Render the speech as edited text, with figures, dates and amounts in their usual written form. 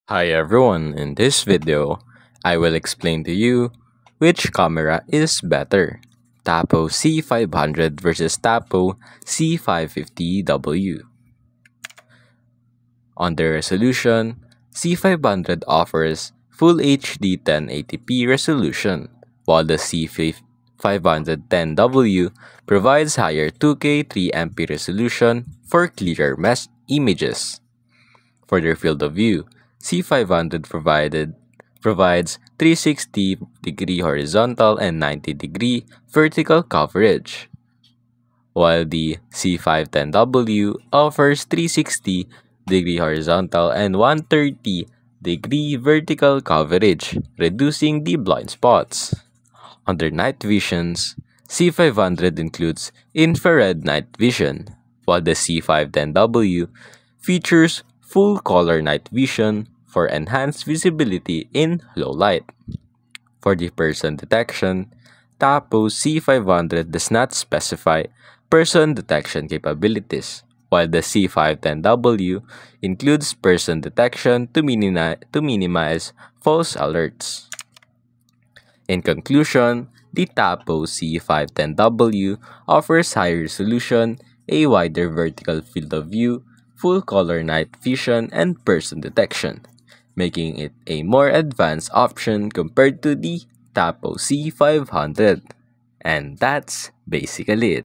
Hi everyone, in this video, I will explain to you which camera is better, Tapo C500 versus Tapo C550W. On the resolution, C500 offers Full HD 1080p resolution, while the C510W provides higher 2K 3MP resolution for clearer mesh images. For their field of view, C500 provides 360-degree horizontal and 90-degree vertical coverage, while the C510W offers 360-degree horizontal and 130-degree vertical coverage, reducing the blind spots. Under night visions, C500 includes infrared night vision, while the C510W features full color night vision for enhanced visibility in low light. For the person detection, Tapo C500 does not specify person detection capabilities, while the C510W includes person detection to minimize false alerts. In conclusion, the Tapo C510W offers higher resolution, a wider vertical field of view, full color night vision, and person detection, making it a more advanced option compared to the Tapo C500. And that's basically it.